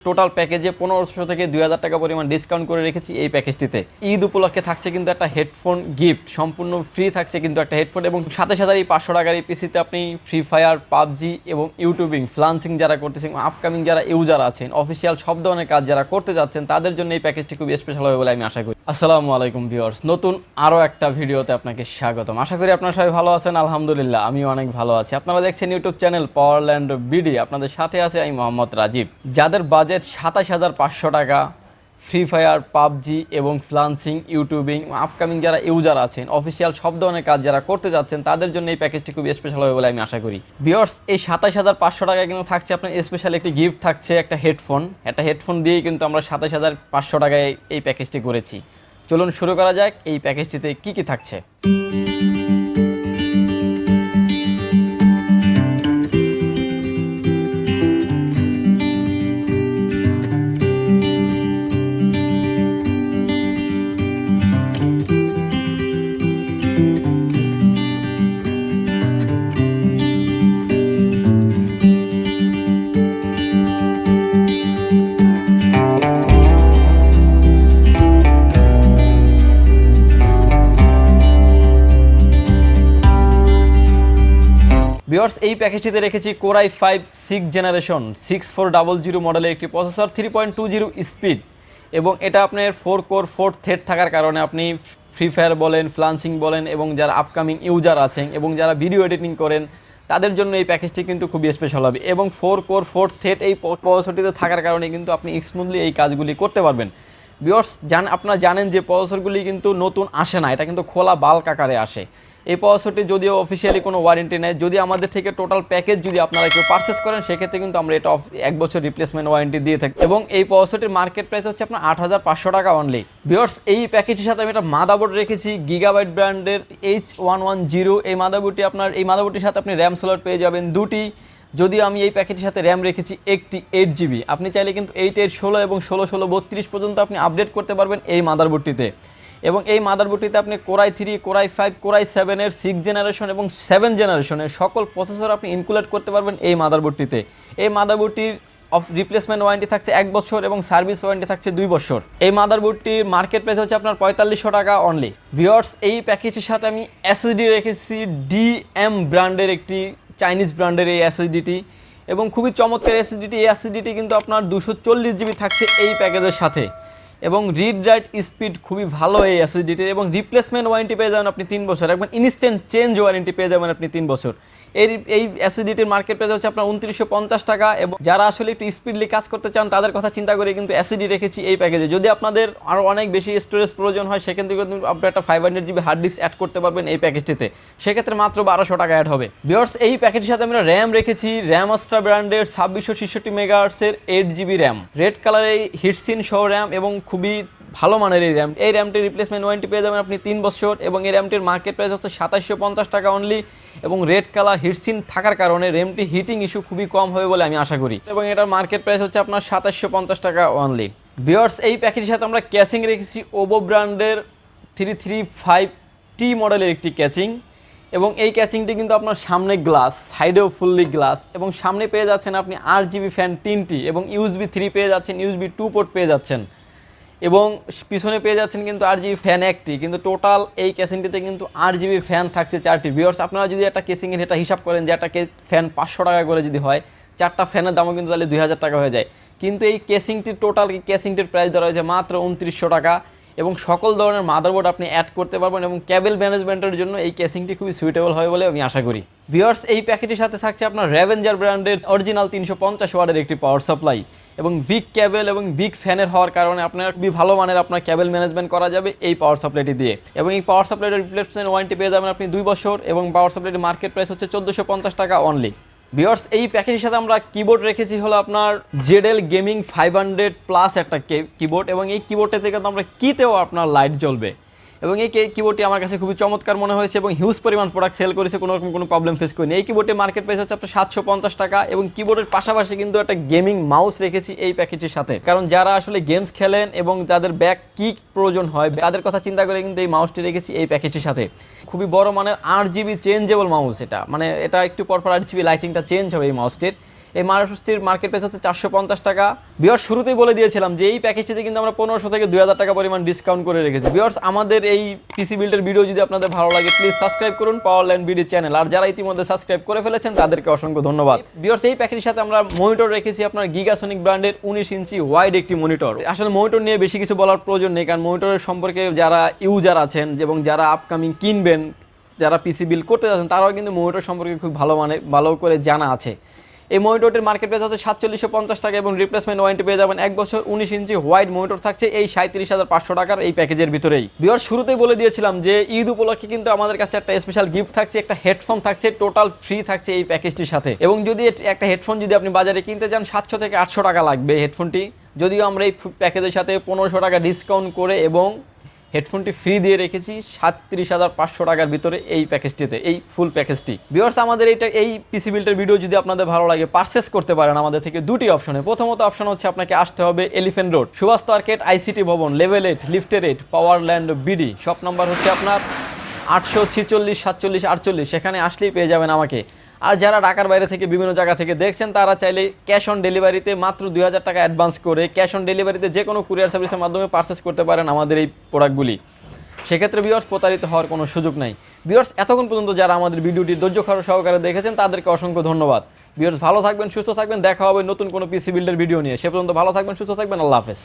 Total প্যাকেজে 1500 থেকে 2000 টাকা পরিমাণ ডিসকাউন্ট করে রেখেছি এই প্যাকেজটিতে। ঈদ উপলক্ষে থাকছে কিন্তু একটা হেডফোন গিফট, সম্পূর্ণ ফ্রি থাকছে কিন্তু একটা হেডফোন, এবং সাথে সাথে এই 500 টাকার এই পিসিতে আপনি ফ্রি ফায়ার, পাবজি এবং ইউটিউবিং, ফ্লান্সিং যারা করতেছেন, আপকামিং যারা ইউজার আছেন, অফিসিয়াল সব ধরনের কাজ যারা করতে যাচ্ছেন, তাদের জন্য এই প্যাকেজটি খুবই স্পেশাল হবে বলে আমি আশা করি। আসসালামু আলাইকুম ভিউয়ার্স, নতুন আরও একটা ভিডিওতে আপনাকে স্বাগতম। আশা করি আপনারা সবাই ভালো আছেন। আলহামদুলিল্লাহ আমিও অনেক ভালো আছি। আপনারা দেখছেন ইউটিউব চ্যানেল পাওয়ারল্যান্ড বিডি, আপনাদের সাথে আছে আমি মোহাম্মদ রাজীব। যাদের বাজেট 27,500 টাকা, ফ্রি ফায়ার, পাবজি এবং ফ্লান্সিং, ইউটিউবিং, আপকামিং যারা ইউজার আছেন, অফিসিয়াল সব ধরনের কাজ যারা করতে যাচ্ছেন, তাদের জন্য এই প্যাকেজটি খুবই স্পেশাল হবে বলে আমি আশা করি। ভিউয়ার্স, এই 27,500 টাকায় কিন্তু থাকছে আপনার স্পেশাল একটি গিফট, থাকছে একটা হেডফোন। একটা হেডফোন দিয়েই কিন্তু আমরা 27,500 টাকায় এই প্যাকেজটি করেছি। চলুন শুরু করা যাক এই প্যাকেজটিতে কি কি থাকছে। ভিউয়ার্স, এই প্যাকেজটিতে রেখেছি Core i5 6th জেনারেশন 6400 মডেলের একটি প্রসেসর, 3.20 স্পিড, এবং এটা আপনার 4 কোর 4 থ্রেড থাকার কারণে আপনি ফ্রি ফায়ার বলেন, ফ্লান্সিং বলেন, এবং যারা আপকামিং ইউজার আছেন এবং যারা ভিডিও এডিটিং করেন, তাদের জন্য এই প্যাকেজটি কিন্তু খুবই স্পেশাল হবে। এবং 4 কোর 4 থ্রেড এই প্রসেসরটিতে থাকার কারণে কিন্তু আপনি স্মুথলি এই কাজগুলি করতে পারবেন। ভিউয়ার্স, আপনারা জানেন যে প্রসেসরগুলি কিন্তু নতুন আসে না, এটা কিন্তু খোলা বাল্ক আকারে আসে। এই প্রসেসরটি যদিও অফিসিয়ালি কোনো ওয়ারেন্টি নেই, যদি আমাদের থেকে টোটাল প্যাকেজ যদি আপনারা কেউ পারচেস করেন, সেক্ষেত্রে কিন্তু আমরা এটা 1 বছর রিপ্লেসমেন্ট ওয়ারেন্টি দিয়ে থাকি। এবং এই প্রসেসরটির মার্কেট প্রাইস হচ্ছে আপনার 8,500 টাকা অনলি। ভিউয়ার্স, এই প্যাকেজটির সাথে আমি একটা মাদারবোর্ড রেখেছি, গিগাবাইট ব্র্যান্ডের H110। এই মাদারবোর্ডটির সাথে আপনি র্যাম স্লট পেয়ে যাবেন 2টি। যদিও আমি এই প্যাকেটের সাথে র্যাম রেখেছি একটি 8GB। আপনি চাইলে কিন্তু 8, 8, 16 এবং 16, 16, 32 পর্যন্ত আপনি আপডেট করতে পারবেন এই মাদারবোর্ডটিতে। এবং এই মাদারবোর্ডটিতে আপনি Core i3, Core i5, Core i7 এর 6 জেনারেশন এবং 7 জেনারেশনের সকল প্রসেসর আপনি ইনক্লুড করতে পারবেন এই মাদারবোর্ডটিতে। এই মাদারবোর্ডটির রিপ্লেসমেন্ট ওয়ারেন্টি থাকছে 1 বছর এবং সার্ভিস ওয়ারেন্টি থাকছে 2 বছর। এই মাদারবোর্ডটির মার্কেট প্রাইস হচ্ছে আপনার 4500 টাকা অনলি। ভিউয়ার্স, এই প্যাকেজের সাথে আমি এসএসডি রেখেছি DM ব্র্যান্ডের একটি চাইনিজ ব্র্যান্ডের এই এসএসডিটি, এবং খুবই চমৎকার এসএসডিটি। এই এসএসডিটি কিন্তু আপনার 240GB থাকছে এই প্যাকেজের সাথে, এবং রিড রাইট স্পিড খুবই ভালো এই এসএসডিটির, এবং রিপ্লেসমেন্ট ওয়ারেন্টি পেয়ে যাবেন আপনি 3 বছর, একবার ইনস্ট্যান্ট চেঞ্জ ওয়ারেন্টি পেয়ে যাবেন আপনি 3 বছর। এই এসএসডিটির মার্কেট প্রাইস হচ্ছে আপনার 2950 টাকা। এবং যারা আসলে একটু স্পিডলি কাজ করতে চান, তাদের কথা চিন্তা করে কিন্তু এসএসডি রেখেছি এই প্যাকেজে। যদি আপনাদের আরও অনেক বেশি স্টোরেজ প্রয়োজন হয়, সেখান থেকে কিন্তু আপনি একটা 500GB হার্ড ডিস্ক অ্যাড করতে পারবেন এই প্যাকেজটিতে, সেক্ষেত্রে মাত্র 1200 টাকা অ্যাড হবে। ভিউয়ার্স, এই প্যাকেজের সাথে আমরা র্যাম রেখেছি র্যামাস্টার ব্র্যান্ডের 2666 মেগাহার্টজের 8GB র্যাম, রেড কালারের হিটসিন সহ র্যাম, এবং খুবই ভালো মানের এই র্যাম। এই র্যামটির রিপ্লেসমেন্ট ওয়ারেন্টি পেয়ে যাবেন আপনি 3 বছর, এবং এই র্যামটির মার্কেট প্রাইস হচ্ছে 2750 টাকা অনলি। এবং রেড কালার হিটসিন থাকার কারণে র্যামটি হিটিং ইস্যু খুবই কম হবে বলে আমি আশা করি, এবং এটার মার্কেট প্রাইস হচ্ছে আপনার 2750 টাকা অনলি। ভিউয়ার্স, এই প্যাকেজের সাথে আমরা ক্যাচিং রেখেছি ওবো ব্র্যান্ডের 335T মডেলের একটি ক্যাচিং, এবং এই ক্যাচিংটি কিন্তু আপনার সামনে গ্লাস, সাইডেও ফুললি গ্লাস, এবং সামনে পেয়ে যাচ্ছেন আপনি RGB ফ্যান 3টি, এবং USB 3 পেয়ে যাচ্ছেন, USB 2 পোর্ট পেয়ে যাচ্ছেন, এবং পিছনে পেয়ে যাচ্ছেন কিন্তু RGB ফ্যান 1টি। কিন্তু টোটাল এই কেসিংটিতে কিন্তু RGB ফ্যান থাকছে 4টি। ভিউয়ার্স, আপনারা যদি একটা কেসিংয়ের এটা হিসাব করেন যে একটা ফ্যান 500 টাকা করে যদি হয়, 4টা ফ্যানের দামও কিন্তু তাহলে 2000 টাকা হয়ে যায়। কিন্তু এই কেসিংটির টোটাল কেসিংটির প্রাইস ধরা হয়েছে মাত্র 2900 টাকা, এবং সকল ধরনের মাদারবোর্ড আপনি অ্যাড করতে পারবেন, এবং কেবল ম্যানেজমেন্টের জন্য এই কেসিংটি খুবই সুইটেবল হবে বলে আমি আশা করি। ভিউয়ার্স, এই প্যাকেটের সাথে থাকছে আপনার রেভেঞ্জার ব্র্যান্ডের অরিজিনাল 350 ওয়াটের একটি পাওয়ার সাপ্লাই, এবং বিগ কেবল এবং বিগ ফ্যানের হওয়ার কারণে আপনার খুবই ভালো মানের আপনার কেবল ম্যানেজমেন্ট করা যাবে এই পাওয়ার সাপ্লাইটি দিয়ে। এবং এই পাওয়ার সাপ্লাইটির রিপ্লেসমেন্ট ওয়ারেন্টি পেয়ে যাবেন আপনি 2 বছর, এবং পাওয়ার সাপ্লাইটির মার্কেট প্রাইস হচ্ছে 1450 টাকা অনলি। ভিউয়ার্স, এই প্যাকেজের সাথে আমরা কিবোর্ড রেখেছি হলো আপনার জেডেল গেমিং 500+ একটা কিবোর্ড, এবং এই কিবোর্ডটা থেকে আমরা কিতেও আপনার লাইট জ্বলবে, এবং এই কিবোর্ডটি আমার কাছে খুবই চমৎকার মনে হয়েছে, এবং হিউজ পরিমাণ প্রোডাক্ট সেল করেছে, কোনো প্রবলেম ফেস করিনি। এই কিবোর্ডের মার্কেট প্রাইস হচ্ছে আপনার 750 টাকা, এবং কিবোর্ডের পাশাপাশি কিন্তু একটা গেমিং মাউস রেখেছি এই প্যাকেজের সাথে, কারণ যারা আসলে গেমস খেলেন এবং যাদের ব্যাক কিক প্রয়োজন হয়, তাদের কথা চিন্তা করে কিন্তু এই মাউসটি রেখেছি এই প্যাকেজের সাথে। খুবই বড় মানের RGB চেঞ্জেবল মাউস, এটা একটু পরপর RGB লাইটিংটা চেঞ্জ হবে এই মাউসটির, এই মাউসটির মার্কেট প্রাইস হচ্ছে 450 টাকা। ভিউয়ার্স শুরুতেই বলে দিয়েছিলাম যে এই প্যাকেজটিতে কিন্তু আমরা 1500 থেকে 2000 টাকা পরিমাণ ডিসকাউন্ট করে রেখেছি। ভিউয়ার্স আমাদের এই পিসি বিল্ডের ভিডিও যদি আপনাদের ভালো লাগে প্লিজ সাবস্ক্রাইব করুন পাওয়ার লাইন বিডি চ্যানেল, আর যারা ইতিমধ্যে সাবস্ক্রাইব করে ফেলেছেন তাদেরকে অসংখ্য ধন্যবাদ। ভিউয়ার্স এই প্যাকেজের সাথে আমরা মনিটর রেখেছি আপনার গিগাসনিক ব্র্যান্ডের 19 ইঞ্চি ওয়াইড একটি মনিটর। আসলে মনিটর নিয়ে বেশি কিছু বলার প্রয়োজন নেই, কারণ মনিটরের সম্পর্কে যারা ইউজার আছেন এবং যারা আপকামিং কিনবেন, যারা পিসি বিল্ড করতে যাচ্ছেন তারাও কিন্তু মনিটর সম্পর্কে খুব ভালো করে জানা আছে। এই মনিটরটির মার্কেট প্রাইস হচ্ছে 4750 টাকা এবং রিপ্লেসমেন্ট ওয়ারেন্টি পেয়ে যাবেন 1 বছর। 19 ইঞ্চি হোয়াইট মনিটর থাকছে এই 37,500 টাকার এই প্যাকেজের ভিতরেই। ভিউয়ার্স শুরুতেই বলে দিয়েছিলাম যে ঈদ উপলক্ষে কিন্তু আমাদের কাছে একটা স্পেশাল গিফট থাকছে, একটা হেডফোন থাকছে টোটাল ফ্রি থাকছে এই প্যাকেজটির সাথে। এবং যদি একটা হেডফোন যদি আপনি বাজারে কিনতে যান 700 থেকে 800 টাকা লাগবে হেডফোনটি, যদিও আমরা এই প্যাকেজের সাথে 1500 টাকা ডিসকাউন্ট করে এবং হেডফোনটি ফ্রি দিয়ে রেখেছি 37,500 টাকার ভিতরে এই প্যাকেজটিতে, এই ফুল প্যাকেজটি। ভিউয়ার্স আমাদের এই পিসি বিল্ডের ভিডিও যদি আপনাদের ভালো লাগে পারচেস করতে পারেন আমাদের থেকে দুটি অপশনে। প্রথমত অপশন হচ্ছে আপনাকে আসতে হবে এলিফ্যান্ট রোড, সুভাস্তু আর্কেড, আইসিটি ভবন, লেভেল 8, লিফটের 8, পাওয়ার ল্যান্ড বিডি। শপ নাম্বার হচ্ছে আপনার 846 47 48, সেখানে আসলেই পেয়ে যাবেন আমাকে। আর যারা ঢাকার বাইরে থেকে বিভিন্ন জায়গা থেকে দেখছেন তারা চাইলে ক্যাশ অন ডেলিভারিতে মাত্র 2000 টাকা অ্যাডভান্স করে ক্যাশ অন ডেলিভারিতে যে কোনো কুরিয়ার সার্ভিসের মাধ্যমে পারচেস করতে পারেন আমাদের এই প্রোডাক্টগুলি। সেক্ষেত্রে ভিউয়ার্স প্রতারিত হওয়ার কোনো সুযোগ নাই। ভিউয়ার্স এতক্ষণ পর্যন্ত যারা আমাদের ভিডিওটি ধৈর্য সহকারে দেখেছেন তাদেরকে অসংখ্য ধন্যবাদ। ভিউয়ার্স ভালো থাকবেন, সুস্থ থাকবেন, দেখা হবে নতুন কোনো পিসি বিল্ডের ভিডিও নিয়ে। সে পর্যন্ত ভালো থাকবেন, সুস্থ থাকবেন, আল্লাহ হাফেজ।